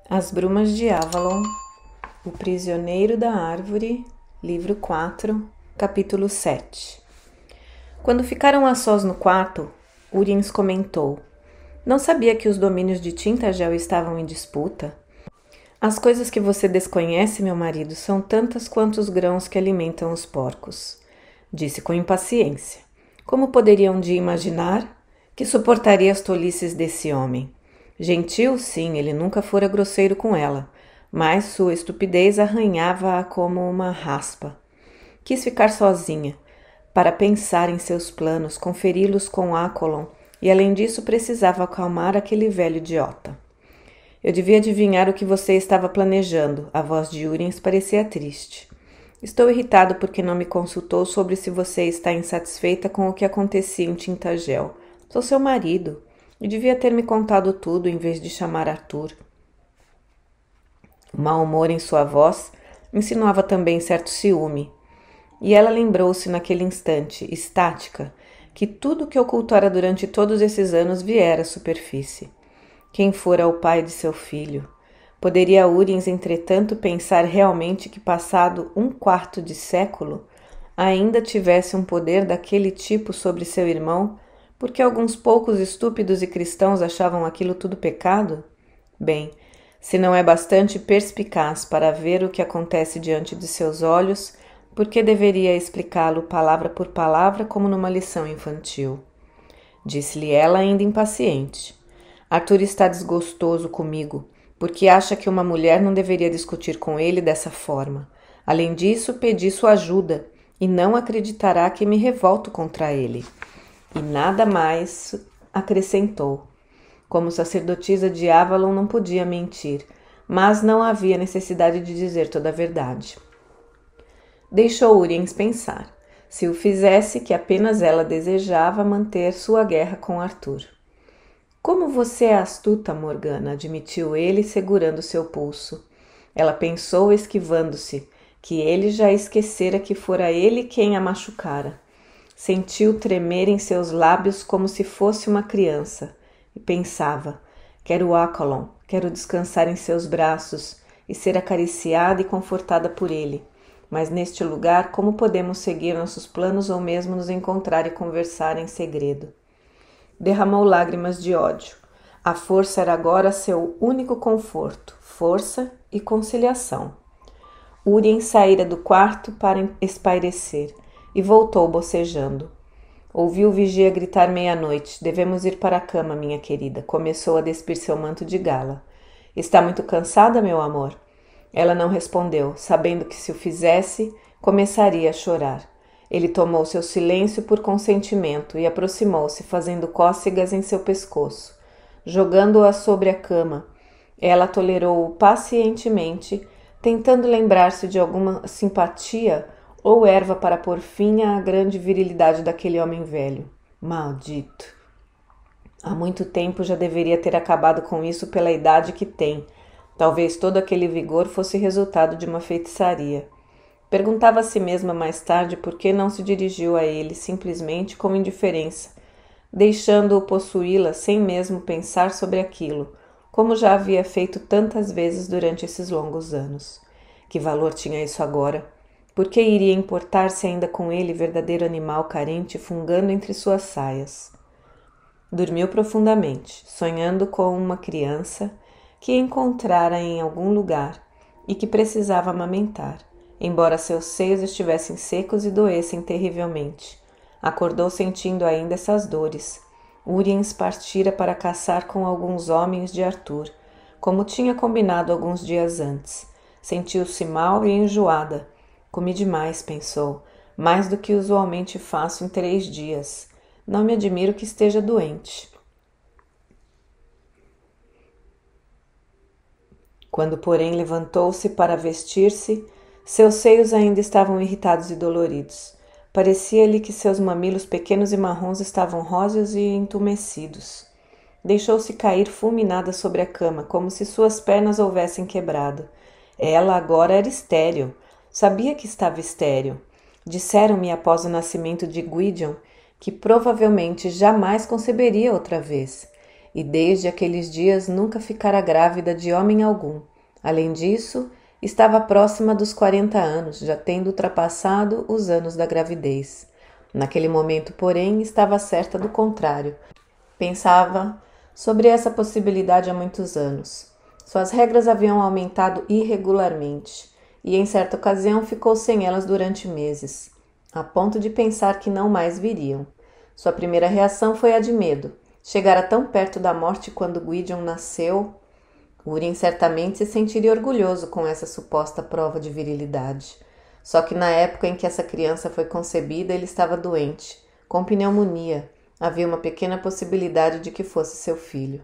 As Brumas de Avalon, O Prisioneiro da Árvore, livro 4, capítulo 7. Quando ficaram a sós no quarto, Uriens comentou: "Não sabia que os domínios de Tintagel estavam em disputa? As coisas que você desconhece, meu marido, são tantas quanto os grãos que alimentam os porcos", disse com impaciência. Como poderia um dia imaginar que suportaria as tolices desse homem? Gentil, sim, ele nunca fora grosseiro com ela, mas sua estupidez arranhava-a como uma raspa. Quis ficar sozinha, para pensar em seus planos, conferi-los com Acolon, e além disso precisava acalmar aquele velho idiota. "Eu devia adivinhar o que você estava planejando", a voz de Uriens parecia triste. "Estou irritado porque não me consultou sobre se você está insatisfeita com o que acontecia em Tintagel. Sou seu marido. E devia ter me contado tudo em vez de chamar Arthur." O mau humor em sua voz insinuava também certo ciúme, e ela lembrou-se naquele instante, estática, que tudo o que ocultara durante todos esses anos viera à superfície. Quem fora o pai de seu filho? Poderia Uriens, entretanto, pensar realmente que, passado um quarto de século, ainda tivesse um poder daquele tipo sobre seu irmão, porque alguns poucos estúpidos e cristãos achavam aquilo tudo pecado? Bem, se não é bastante perspicaz para ver o que acontece diante de seus olhos, por que deveria explicá-lo palavra por palavra como numa lição infantil? Disse-lhe ela, ainda impaciente: "Arthur está desgostoso comigo, porque acha que uma mulher não deveria discutir com ele dessa forma. Além disso, pedi sua ajuda, e não acreditará que me revolto contra ele." E nada mais acrescentou. Como sacerdotisa de Avalon não podia mentir, mas não havia necessidade de dizer toda a verdade. Deixou Uriens pensar, se o fizesse, que apenas ela desejava manter sua guerra com Arthur. "Como você é astuta, Morgana", admitiu ele, segurando seu pulso. Ela pensou, esquivando-se, que ele já esquecera que fora ele quem a machucara. Sentiu tremer em seus lábios como se fosse uma criança, e pensava: quero Acolon, quero descansar em seus braços e ser acariciada e confortada por ele. Mas neste lugar, como podemos seguir nossos planos ou mesmo nos encontrar e conversar em segredo? Derramou lágrimas de ódio. A força era agora seu único conforto, força e conciliação. Uriens saíra do quarto para espairecer e voltou bocejando. Ouviu o vigia gritar meia-noite: "Devemos ir para a cama, minha querida." Começou a despir seu manto de gala. "Está muito cansada, meu amor?" Ela não respondeu, sabendo que se o fizesse, começaria a chorar. Ele tomou seu silêncio por consentimento e aproximou-se, fazendo cócegas em seu pescoço. Jogando-a sobre a cama, ela tolerou-o pacientemente, tentando lembrar-se de alguma simpatia ou erva para pôr fim à grande virilidade daquele homem velho. Maldito! Há muito tempo já deveria ter acabado com isso pela idade que tem. Talvez todo aquele vigor fosse resultado de uma feitiçaria. Perguntava a si mesma mais tarde por que não se dirigiu a ele simplesmente com indiferença, deixando-o possuí-la sem mesmo pensar sobre aquilo, como já havia feito tantas vezes durante esses longos anos. Que valor tinha isso agora? Por que iria importar-se ainda com ele, verdadeiro animal carente, fungando entre suas saias? Dormiu profundamente, sonhando com uma criança que encontrara em algum lugar e que precisava amamentar, embora seus seios estivessem secos e doessem terrivelmente. Acordou sentindo ainda essas dores. Uriens partira para caçar com alguns homens de Arthur, como tinha combinado alguns dias antes. Sentiu-se mal e enjoada. "Comi demais", pensou, "mais do que usualmente faço em 3 dias. Não me admiro que esteja doente." Quando, porém, levantou-se para vestir-se, seus seios ainda estavam irritados e doloridos. Parecia-lhe que seus mamilos pequenos e marrons estavam róseos e entumecidos. Deixou-se cair fulminada sobre a cama, como se suas pernas houvessem quebrado. Ela agora era estéril. Sabia que estava estéril. Disseram-me após o nascimento de Gwydion que provavelmente jamais conceberia outra vez. e desde aqueles dias nunca ficara grávida de homem algum. Além disso, estava próxima dos 40 anos, já tendo ultrapassado os anos da gravidez. Naquele momento, porém, estava certa do contrário. Pensava sobre essa possibilidade há muitos anos. Suas regras haviam aumentado irregularmente, e em certa ocasião ficou sem elas durante meses, a ponto de pensar que não mais viriam. Sua primeira reação foi a de medo. Chegara tão perto da morte quando Gwydion nasceu. Húrin certamente se sentiria orgulhoso com essa suposta prova de virilidade. Só que na época em que essa criança foi concebida, ele estava doente, com pneumonia. Havia uma pequena possibilidade de que fosse seu filho.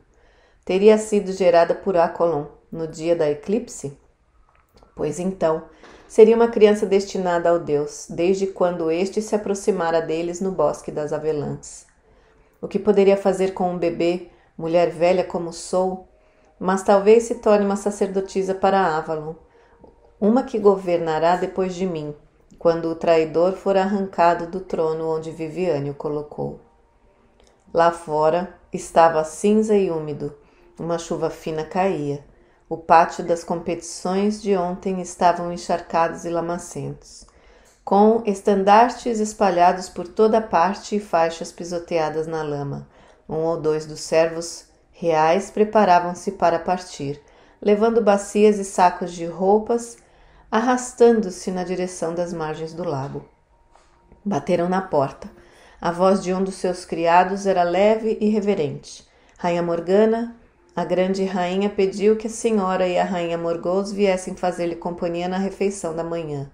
Teria sido gerada por Acolon no dia da eclipse? Pois então, seria uma criança destinada ao deus, desde quando este se aproximara deles no bosque das Avelãs. O que poderia fazer com um bebê, mulher velha como sou? Mas talvez se torne uma sacerdotisa para Avalon, uma que governará depois de mim, quando o traidor for arrancado do trono onde Viviane o colocou. Lá fora estava cinza e úmido, uma chuva fina caía. O pátio das competições de ontem estavam encharcados e lamacentos, com estandartes espalhados por toda parte e faixas pisoteadas na lama. Um ou dois dos servos reais preparavam-se para partir, levando bacias e sacos de roupas, arrastando-se na direção das margens do lago. Bateram na porta. A voz de um dos seus criados era leve e reverente. Rainha Morgana, a grande rainha, pediu que a senhora e a rainha Morgause viessem fazer-lhe companhia na refeição da manhã,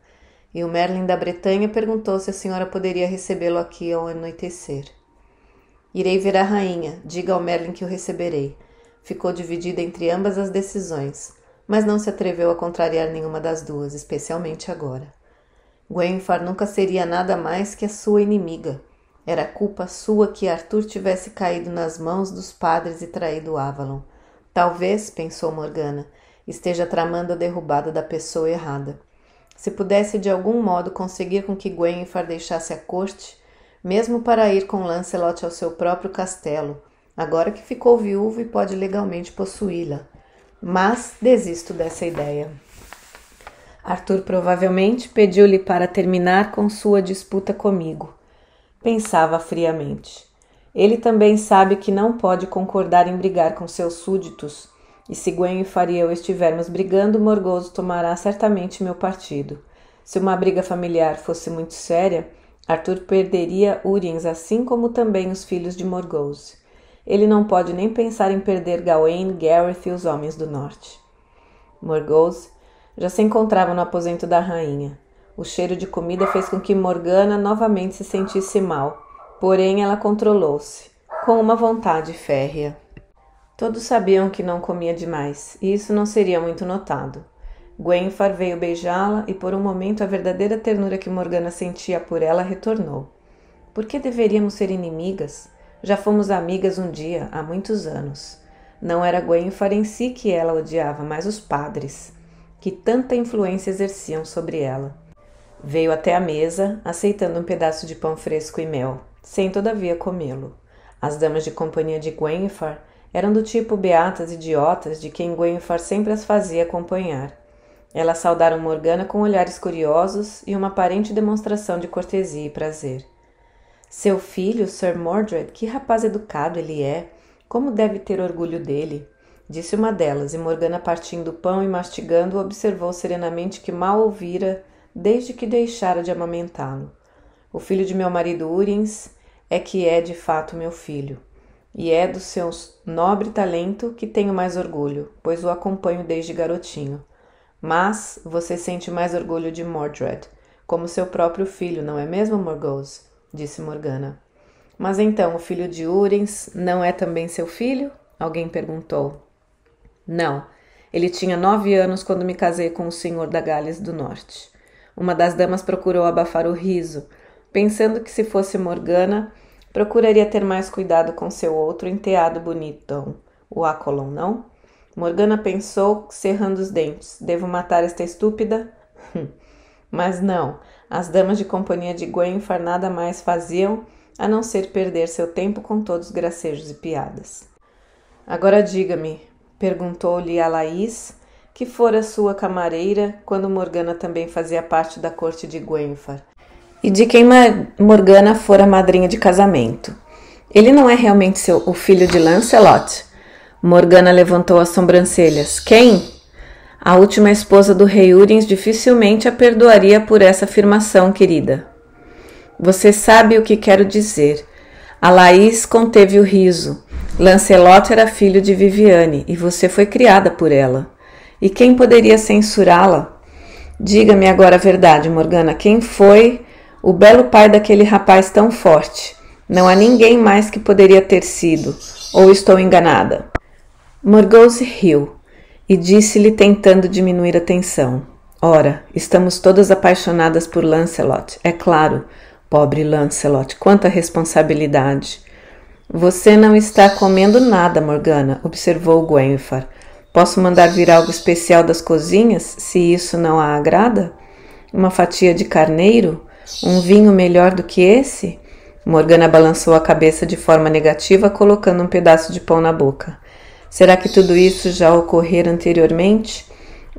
e o Merlin da Bretanha perguntou se a senhora poderia recebê-lo aqui ao anoitecer. Irei ver a rainha, diga ao Merlin que o receberei. Ficou dividida entre ambas as decisões, mas não se atreveu a contrariar nenhuma das duas, especialmente agora. Gwenfar nunca seria nada mais que a sua inimiga. Era culpa sua que Arthur tivesse caído nas mãos dos padres e traído Avalon. Talvez, pensou Morgana, esteja tramando a derrubada da pessoa errada. Se pudesse de algum modo conseguir com que Gwenfar deixasse a corte, mesmo para ir com Lancelot ao seu próprio castelo, agora que ficou viúvo e pode legalmente possuí-la. Mas desisto dessa ideia. Arthur provavelmente pediu-lhe para terminar com sua disputa comigo. Pensava friamente. Ele também sabe que não pode concordar em brigar com seus súditos, e se Gwenfar e eu estivermos brigando, Morgause tomará certamente meu partido. Se uma briga familiar fosse muito séria, Arthur perderia Húrins, assim como também os filhos de Morgause. Ele não pode nem pensar em perder Gawain, Gareth e os homens do norte. Morgause já se encontrava no aposento da rainha. O cheiro de comida fez com que Morgana novamente se sentisse mal, porém ela controlou-se, com uma vontade férrea. Todos sabiam que não comia demais, e isso não seria muito notado. Gwenfar veio beijá-la e por um momento a verdadeira ternura que Morgana sentia por ela retornou. Por que deveríamos ser inimigas? Já fomos amigas um dia, há muitos anos. Não era Gwenfar em si que ela odiava, mas os padres, que tanta influência exerciam sobre ela. Veio até a mesa, aceitando um pedaço de pão fresco e mel, sem todavia comê-lo. As damas de companhia de Gwenfar eram do tipo beatas idiotas de quem Gwenfar sempre as fazia acompanhar. Elas saudaram Morgana com olhares curiosos e uma aparente demonstração de cortesia e prazer. Seu filho, Sir Mordred, que rapaz educado ele é! Como deve ter orgulho dele! Disse uma delas, e Morgana, partindo o pão e mastigando, observou serenamente que mal ouvira desde que deixara de amamentá-lo. O filho de meu marido Húrins é que é de fato meu filho, e é do seu nobre talento que tenho mais orgulho, pois o acompanho desde garotinho. Mas você sente mais orgulho de Mordred, como seu próprio filho, não é mesmo, Morgause? Disse Morgana. Mas então, o filho de Húrins não é também seu filho? Alguém perguntou. Não, ele tinha 9 anos quando me casei com o senhor da Gales do Norte. Uma das damas procurou abafar o riso, pensando que se fosse Morgana, procuraria ter mais cuidado com seu outro enteado bonitão, o Acolon, não? Morgana pensou, cerrando os dentes. Devo matar esta estúpida? Mas não, as damas de companhia de Gwenfar nada mais faziam a não ser perder seu tempo com todos os gracejos e piadas. Agora diga-me, perguntou-lhe a Laís, que fora sua camareira quando Morgana também fazia parte da corte de Gwenfar, e de quem Morgana fora madrinha de casamento. Ele não é realmente o filho de Lancelot? Morgana levantou as sobrancelhas. Quem? A última esposa do rei Húrin dificilmente a perdoaria por essa afirmação, querida. Você sabe o que quero dizer. A Laís conteve o riso. Lancelot era filho de Viviane e você foi criada por ela. E quem poderia censurá-la? Diga-me agora a verdade, Morgana. Quem foi o belo pai daquele rapaz tão forte? Não há ninguém mais que poderia ter sido. Ou estou enganada? Morgause riu e disse-lhe tentando diminuir a tensão. Ora, estamos todas apaixonadas por Lancelot. É claro, pobre Lancelot, quanta responsabilidade. Você não está comendo nada, Morgana, observou Gwenfar. Posso mandar vir algo especial das cozinhas, se isso não a agrada? Uma fatia de carneiro? Um vinho melhor do que esse? Morgana balançou a cabeça de forma negativa, colocando um pedaço de pão na boca. Será que tudo isso já ocorrera anteriormente?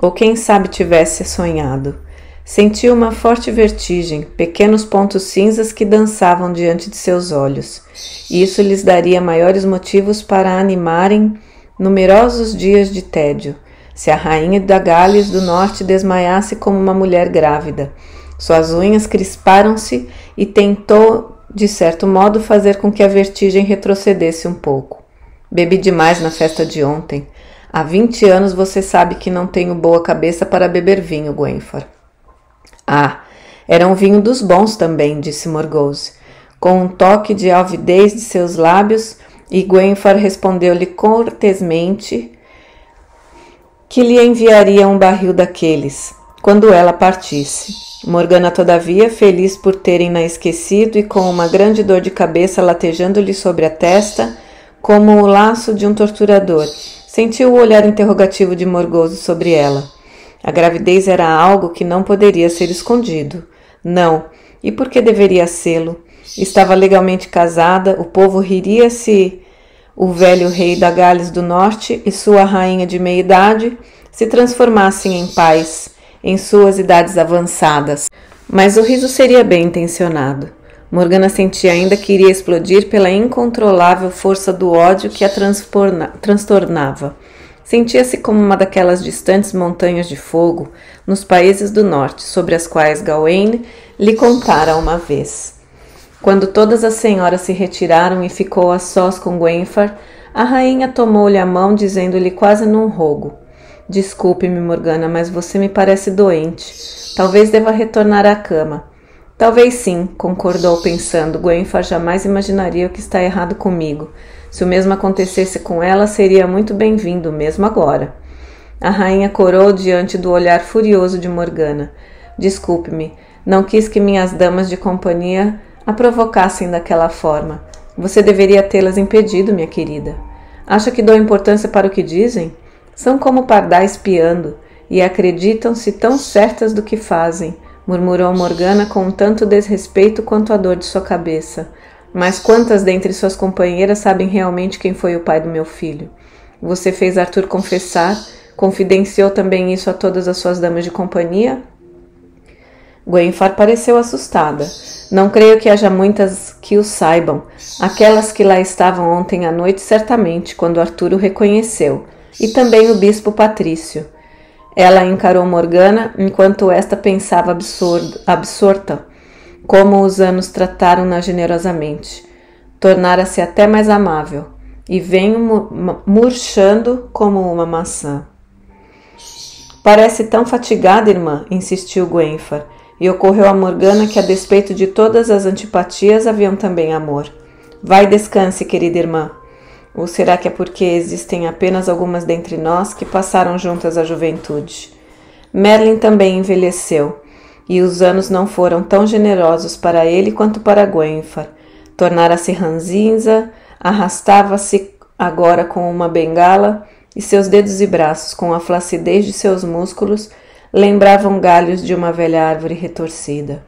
Ou quem sabe tivesse sonhado? Sentiu uma forte vertigem, pequenos pontos cinzas que dançavam diante de seus olhos. E isso lhes daria maiores motivos para animarem numerosos dias de tédio, se a rainha da Gales do Norte desmaiasse como uma mulher grávida. Suas unhas crisparam-se e tentou, de certo modo, fazer com que a vertigem retrocedesse um pouco. Bebi demais na festa de ontem. Há 20 anos você sabe que não tenho boa cabeça para beber vinho, Gwenfar. Ah, era um vinho dos bons também, disse Morgause, com um toque de alvidez de seus lábios, e Gwenfar respondeu-lhe cortesmente que lhe enviaria um barril daqueles, quando ela partisse. Morgana, todavia, feliz por terem-na esquecido e com uma grande dor de cabeça latejando-lhe sobre a testa, como o laço de um torturador, sentiu o olhar interrogativo de Morgause sobre ela. A gravidez era algo que não poderia ser escondido. Não, e por que deveria sê-lo? Estava legalmente casada, o povo riria se o velho rei da Gales do Norte e sua rainha de meia-idade se transformassem em pais, em suas idades avançadas. Mas o riso seria bem intencionado. Morgana sentia ainda que iria explodir pela incontrolável força do ódio que a transtornava. Sentia-se como uma daquelas distantes montanhas de fogo nos países do norte, sobre as quais Gawain lhe contara uma vez. Quando todas as senhoras se retiraram e ficou a sós com Gwenfar, a rainha tomou-lhe a mão, dizendo-lhe quase num rogo: Desculpe-me, Morgana, mas você me parece doente. Talvez deva retornar à cama. Talvez sim, concordou pensando. Gwenfar jamais imaginaria o que está errado comigo. Se o mesmo acontecesse com ela, seria muito bem-vindo, mesmo agora. A rainha corou diante do olhar furioso de Morgana. Desculpe-me, não quis que minhas damas de companhia a provocassem daquela forma. Você deveria tê-las impedido, minha querida. Acha que dou importância para o que dizem? São como pardais piando, e acreditam-se tão certas do que fazem, murmurou Morgana com tanto desrespeito quanto a dor de sua cabeça. Mas quantas dentre suas companheiras sabem realmente quem foi o pai do meu filho? Você fez Arthur confessar? Confidenciou também isso a todas as suas damas de companhia? Gwenfar pareceu assustada. Não creio que haja muitas que o saibam. Aquelas que lá estavam ontem à noite, certamente, quando Arthur o reconheceu. E também o bispo Patrício. Ela encarou Morgana, enquanto esta pensava absorta. Como os anos trataram-na generosamente. Tornara-se até mais amável, e venho murchando como uma maçã. Parece tão fatigada, irmã, insistiu Gwenfar, e ocorreu a Morgana que, a despeito de todas as antipatias, haviam também amor. Vai, descanse, querida irmã. Ou será que é porque existem apenas algumas dentre nós que passaram juntas a juventude? Merlin também envelheceu, e os anos não foram tão generosos para ele quanto para Gwenfar. Tornara-se ranzinza, arrastava-se agora com uma bengala, e seus dedos e braços, com a flacidez de seus músculos, lembravam galhos de uma velha árvore retorcida.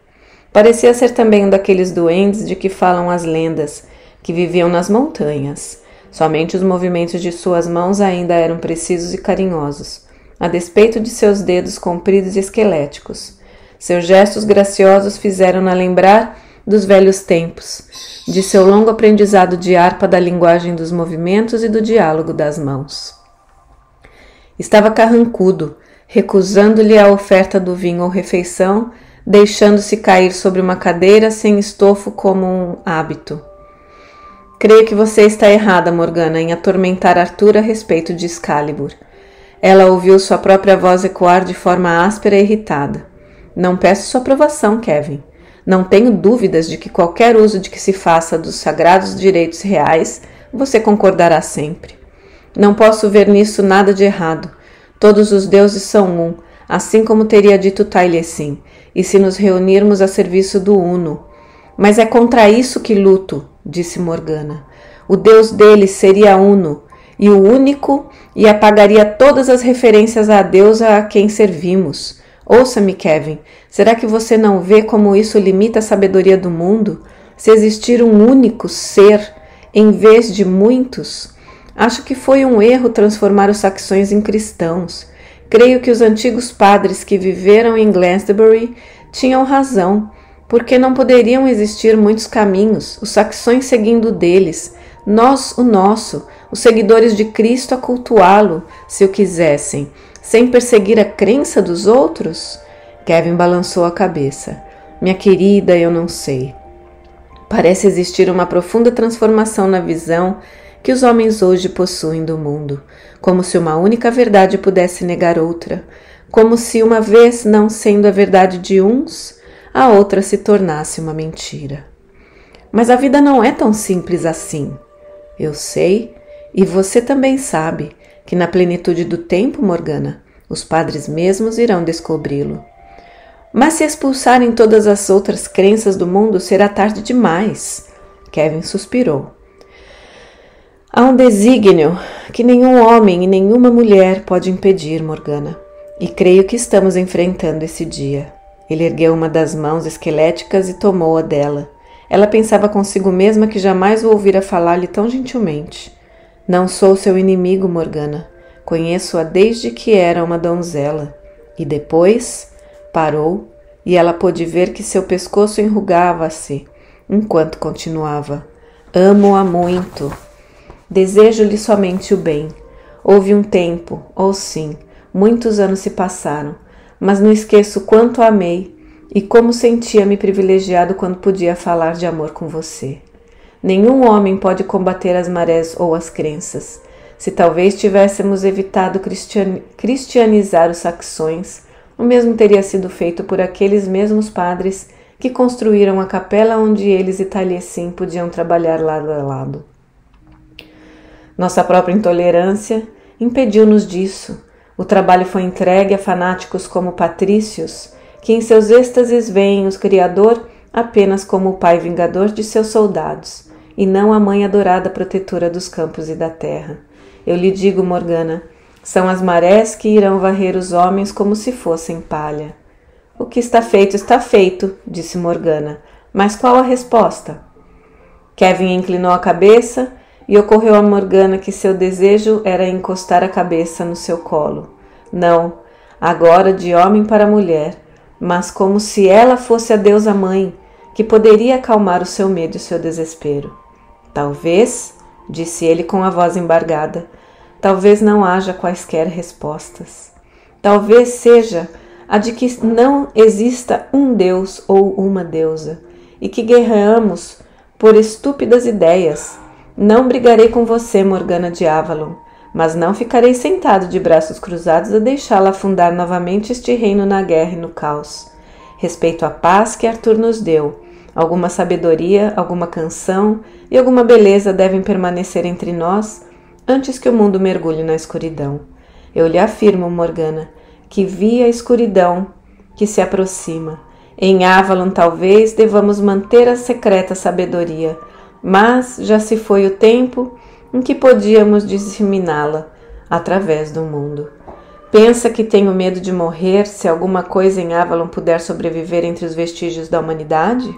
Parecia ser também um daqueles duendes de que falam as lendas, que viviam nas montanhas. Somente os movimentos de suas mãos ainda eram precisos e carinhosos, a despeito de seus dedos compridos e esqueléticos. Seus gestos graciosos fizeram-na lembrar dos velhos tempos, de seu longo aprendizado de harpa da linguagem dos movimentos e do diálogo das mãos. Estava carrancudo, recusando-lhe a oferta do vinho ou refeição, deixando-se cair sobre uma cadeira sem estofo como um hábito. Creio que você está errada, Morgana, em atormentar Arthur a respeito de Excalibur. Ela ouviu sua própria voz ecoar de forma áspera e irritada. Não peço sua aprovação, Kevin. Não tenho dúvidas de que qualquer uso de que se faça dos sagrados direitos reais, você concordará sempre. Não posso ver nisso nada de errado. Todos os deuses são um, assim como teria dito Taliesin, e se nos reunirmos a serviço do Uno. Mas é contra isso que luto, disse Morgana. O deus deles seria Uno, e o único, e apagaria todas as referências à deusa a quem servimos. Ouça-me, Kevin, será que você não vê como isso limita a sabedoria do mundo? Se existir um único ser, em vez de muitos? Acho que foi um erro transformar os saxões em cristãos. Creio que os antigos padres que viveram em Glastonbury tinham razão, porque não poderiam existir muitos caminhos, os saxões seguindo o deles, nós o nosso, os seguidores de Cristo a cultuá-lo, se o quisessem, sem perseguir a crença dos outros? Kevin balançou a cabeça. Minha querida, eu não sei. Parece existir uma profunda transformação na visão que os homens hoje possuem do mundo, como se uma única verdade pudesse negar outra, como se uma vez não sendo a verdade de uns, a outra se tornasse uma mentira. Mas a vida não é tão simples assim. Eu sei, e você também sabe, que na plenitude do tempo, Morgana, os padres mesmos irão descobri-lo. Mas se expulsarem todas as outras crenças do mundo, será tarde demais. Kevin suspirou. Há um desígnio que nenhum homem e nenhuma mulher pode impedir, Morgana, e creio que estamos enfrentando esse dia. Ele ergueu uma das mãos esqueléticas e tomou-a dela. Ela pensava consigo mesma que jamais o ouvira falar-lhe tão gentilmente. Não sou seu inimigo, Morgana. Conheço-a desde que era uma donzela. E depois parou, e ela pôde ver que seu pescoço enrugava-se, enquanto continuava. Amo-a muito. Desejo-lhe somente o bem. Houve um tempo, ou sim, muitos anos se passaram, mas não esqueço quanto a amei e como sentia-me privilegiado quando podia falar de amor com você. Nenhum homem pode combater as marés ou as crenças. Se talvez tivéssemos evitado cristianizar os saxões, o mesmo teria sido feito por aqueles mesmos padres que construíram a capela onde eles e Taliesin podiam trabalhar lado a lado. Nossa própria intolerância impediu-nos disso. O trabalho foi entregue a fanáticos como patrícios, que em seus êxtases veem o Criador apenas como o pai vingador de seus soldados, e não a mãe adorada protetora dos campos e da terra. Eu lhe digo, Morgana, são as marés que irão varrer os homens como se fossem palha. O que está feito, disse Morgana. Mas qual a resposta? Kevin inclinou a cabeça e ocorreu a Morgana que seu desejo era encostar a cabeça no seu colo. Não, agora de homem para mulher, mas como se ela fosse a deusa mãe, que poderia acalmar o seu medo e o seu desespero. Talvez, disse ele com a voz embargada, talvez não haja quaisquer respostas. Talvez seja a de que não exista um deus ou uma deusa, e que guerreamos por estúpidas ideias. Não brigarei com você, Morgana de Avalon, mas não ficarei sentado de braços cruzados a deixá-la afundar novamente este reino na guerra e no caos. Respeito à paz que Arthur nos deu. Alguma sabedoria, alguma canção e alguma beleza devem permanecer entre nós antes que o mundo mergulhe na escuridão. Eu lhe afirmo, Morgana, que vi a escuridão que se aproxima. Em Avalon talvez devamos manter a secreta sabedoria, mas já se foi o tempo em que podíamos disseminá-la através do mundo. Pensa que tenho medo de morrer se alguma coisa em Avalon puder sobreviver entre os vestígios da humanidade?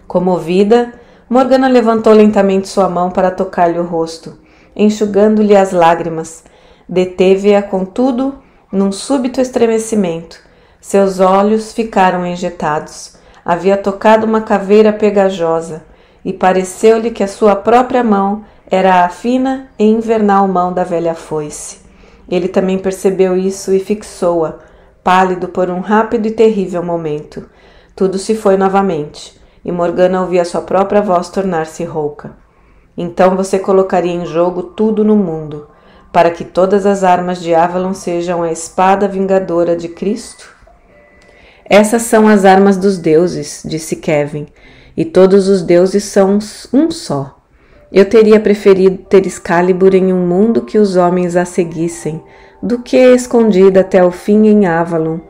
Comovida, Morgana levantou lentamente sua mão para tocar-lhe o rosto, enxugando-lhe as lágrimas. Deteve-a, contudo, num súbito estremecimento. Seus olhos ficaram engetados. Havia tocado uma caveira pegajosa, e pareceu-lhe que a sua própria mão era a fina e invernal mão da velha foice. Ele também percebeu isso e fixou-a, pálido por um rápido e terrível momento. Tudo se foi novamente, e Morgana ouvia sua própria voz tornar-se rouca. Então você colocaria em jogo tudo no mundo, para que todas as armas de Avalon sejam a espada vingadora de Cristo? Essas são as armas dos deuses, disse Kevin, e todos os deuses são um só. Eu teria preferido ter Excalibur em um mundo que os homens a seguissem, do que escondida até o fim em Avalon.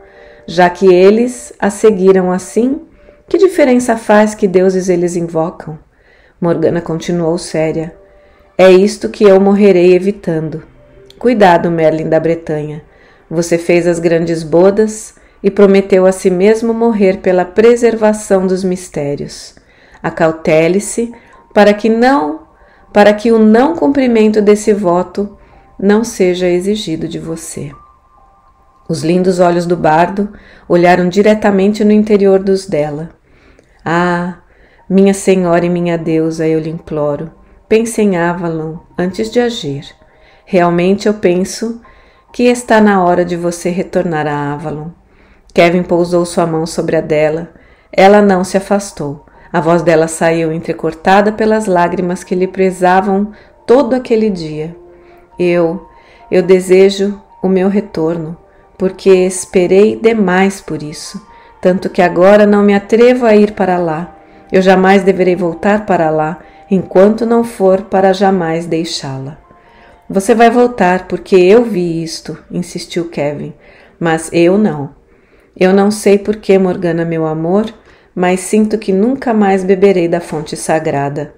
Já que eles a seguiram assim, que diferença faz que deuses eles invocam? Morgana continuou séria. É isto que eu morrerei evitando. Cuidado, Merlin da Bretanha. Você fez as grandes bodas e prometeu a si mesmo morrer pela preservação dos mistérios. Acautele-se para que o não cumprimento desse voto não seja exigido de você. Os lindos olhos do bardo olharam diretamente no interior dos dela. Ah, minha senhora e minha deusa, eu lhe imploro, pense em Avalon antes de agir. Realmente eu penso que está na hora de você retornar a Avalon. Kevin pousou sua mão sobre a dela. Ela não se afastou. A voz dela saiu entrecortada pelas lágrimas que lhe pesavam todo aquele dia. Eu desejo o meu retorno, porque esperei demais por isso, tanto que agora não me atrevo a ir para lá. Eu jamais deverei voltar para lá, enquanto não for para jamais deixá-la. Você vai voltar, porque eu vi isto, insistiu Kevin, mas eu não. Eu não sei por que, Morgana, meu amor, mas sinto que nunca mais beberei da fonte sagrada.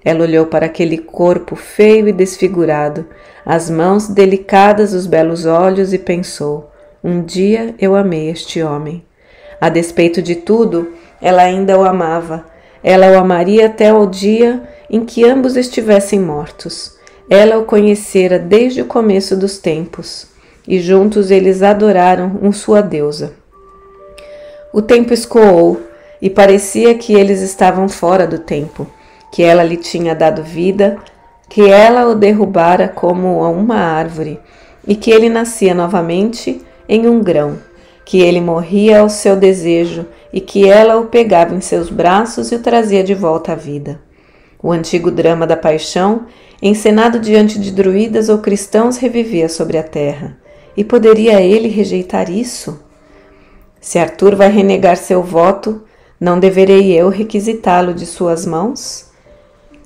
Ela olhou para aquele corpo feio e desfigurado, as mãos delicadas, os belos olhos, e pensou: um dia eu amei este homem. A despeito de tudo, ela ainda o amava. Ela o amaria até o dia em que ambos estivessem mortos. Ela o conhecera desde o começo dos tempos, e juntos eles adoraram sua deusa. O tempo escoou, e parecia que eles estavam fora do tempo, que ela lhe tinha dado vida, que ela o derrubara como a uma árvore, e que ele nascia novamente em um grão, que ele morria ao seu desejo e que ela o pegava em seus braços e o trazia de volta à vida. O antigo drama da paixão, encenado diante de druidas ou cristãos, revivia sobre a terra. E poderia ele rejeitar isso? Se Arthur vai renegar seu voto, não deverei eu requisitá-lo de suas mãos?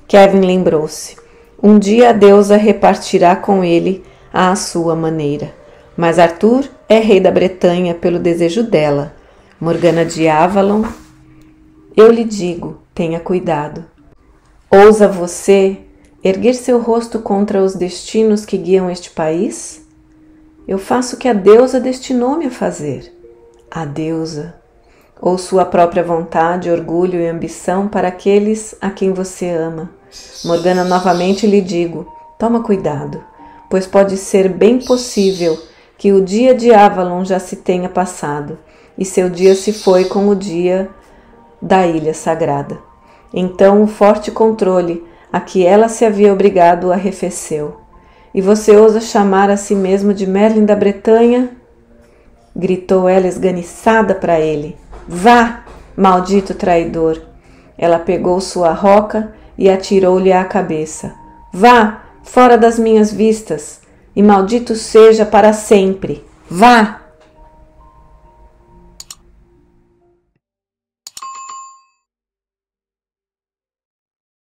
Kevin lembrou-se. Um dia a deusa repartirá com ele à sua maneira. Mas Arthur é rei da Bretanha pelo desejo dela. Morgana de Avalon, eu lhe digo, tenha cuidado. Ousa você erguer seu rosto contra os destinos que guiam este país? Eu faço o que a deusa destinou-me a fazer. A deusa, ou sua própria vontade, orgulho e ambição para aqueles a quem você ama. Morgana, novamente lhe digo, toma cuidado, pois pode ser bem possível que o dia de Avalon já se tenha passado, e seu dia se foi com o dia da Ilha Sagrada. Então o forte controle a que ela se havia obrigado arrefeceu. E você ousa chamar a si mesmo de Merlin da Bretanha? Gritou ela esganiçada para ele. Vá, maldito traidor! Ela pegou sua roca e atirou-lhe à cabeça. Vá, fora das minhas vistas, e maldito seja para sempre! Vá!